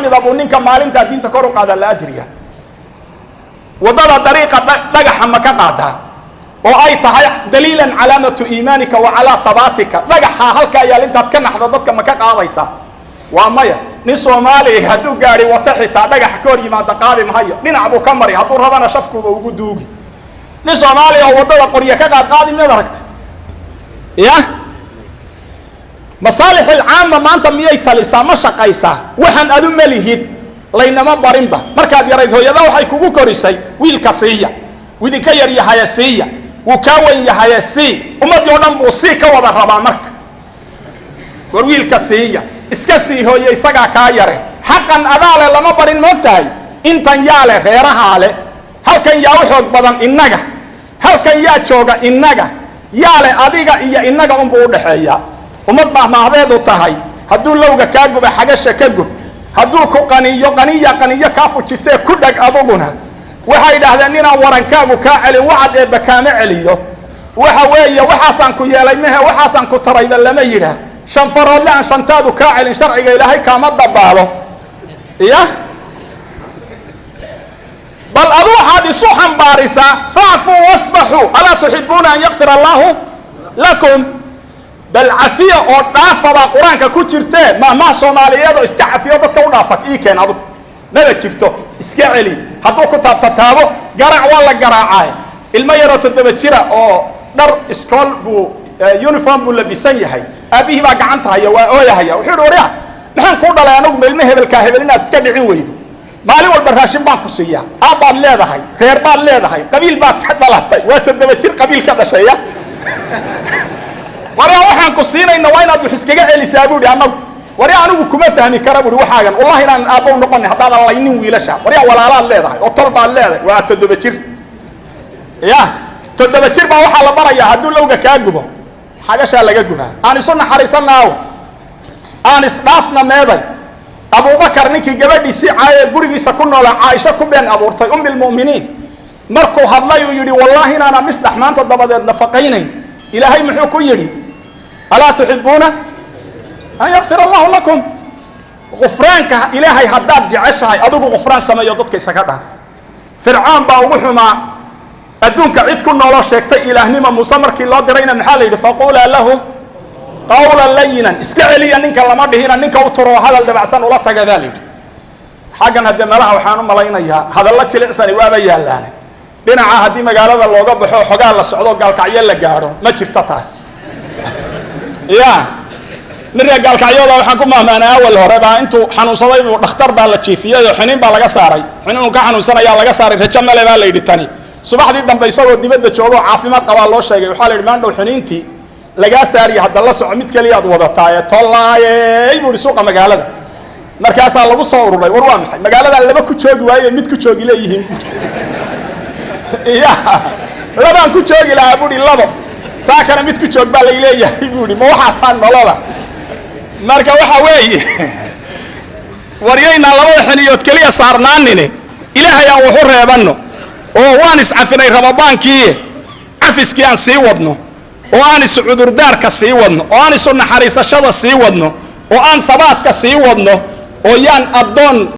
kamida buu ninka maalinta diinta kor u qaada la ajriya wadada dariiqa dhagaxa ma ka qaadaa oo ay tahay daliilan calaamatu iimaanika wa ala tabatika dhagaxa halka ayaa intaad ka naxdo dadka ma ka qaadaysa waa maya nin Soomaali haduu gaari wata xitaa dhagax ka hor yimaada qaadi mahayo dhinac buu ka mari haduu rabana shafkuba ugu duugi nin Soomaali oo wadada qoriya ka qaadi ma aragta ya masalix al-aama maanta miyay talisa ma shaqaysa waxan adu malihid laynama barinba markaad yarayd hooyada waxay kugu korisay wiilka siiya widinka yar yahay siiya uu ka weyn yahay sii umad oo dhan buu sii ka wada rabaa marka war wiilka siiya iska sii hooyo isaga ka yare xaqan adaale lama barin moogtahay intan yaale reeraha le halkan yaa u xoog badan inaga halkan yaa jooga inaga yaale adiga iyo inaga un buu u dhaxeeyaa umad baa maadeedu tahay haduu lowga ka guba xagasha ka gub haduu ku qaniyo ka fujisee ku dhag aduguna waxay yiraahdeen inaan warankaagu ka celin wacad ee bakaama celiyo waxa weeye waxaasan ku yeelay mehe waxaasan ku tarayba lama yiraahdo shan farood aan shantaadu ka celin sharciga ilaahay kama dabaalo iya bal adu hadisu xambaarisa fa'fu wasbahu ala tuhibuna an yaghfira Allah lakum bal afiya oo dhaafada quraanka ku jirtee ma Soomaaliyeed oo iska afiyo dadka u dhaafak ii keen adu naba jirto iska celi haduu ku taabtaabo garaac wala garaacay ilma yaro toddoba jira oo dhar iskool buu uniform buu labisan yahay abihi baa gacanta haya waa ooyahaya wuxuu wariyaa maxaan ku dhalay anigu meelma hebelka inaad iska dhicin weydo maalin walba raashin baan ku siiya abaad leedahay reer baad leedahay qabiil baad ka dhalatay waa toddoba jir qabiil ka dhashaya wariyaa waxaan ku siinayna waa inaad wax iskaga celisaa buu anagu wariyaa anigu kuma fahmi kara buu waxaagan wallahi inaan aabow noqon hadaan laynin wiilasha wariyaa walaalaad leedahay oo tol baad leedahay waa toddoba jir ya toddoba jir baa waxa la barayaa haduu lowga ka gubo xagasha laga gubaa aan isu naxariisanaaw aan isdhaafna meeday Abu Bakar ninkii gabadhiisii caayay gurigiisa ku nool Aisha ku been abuurtay ummul muuminiin markuu hadlay uu yiri wallahi inaana misdax maanta dabadeed nafaqaynay ilaahay muxuu ku yiri ala tuhibuna an yaghfir Allah lakum غفرانك إلهي هداد جعشها أدوب غفران سمايا ضدك سكتها فرعون باوغو حما أدونك عيد كنا الله شيكتي إلهني ما مصمر كي الله درينا من حالي فقولا لهم قولا لينا اسكعلي أنك لما بهنا أنك أطروا هذا الدبعسان ولا تقذلك حاجة هدى ملاها وحانم ملاينا إياها هذا الله تلعساني وابا يالاني بنا عهدي مقالة اللوغة بحو حقال السعودة قال كعيال لقارو ما جفتتاس يا نرجع قال كعيوضة وحكم ما أول هربا أنتو حنوصلي ونختار بالتشيفية وحنين بالجساري حنين كحنوصنا يا الجساري تجمل بالليل الثاني صباح دي دم بيسوي دبده شغله عافيمات قبل الله شيء وحال الماندو حنينتي لجساري هذا الله سعميت كليات وضعتها طلع يبور سوق مقالة مركز الله بصور الله وروام مقالة اللي ما كنت شوقي وهي ميت كنت شوقي ليهم يا لا ما كنت شوقي لا أبودي الله ساكن ميت كنت شوقي بالليل يبودي ما هو حسن ولا marka waxa weeye wariyayna laba xiliyood kaliya saarnaanine ilaahay aan wuxuu reebano oo waan iscafinay rabadaankii afiskii aan sii wadno oo aan iscudurdaarka sii wadno oo aan isu naxariisashada sii wadno oo aan sabaadka sii wadno oo yaan adoon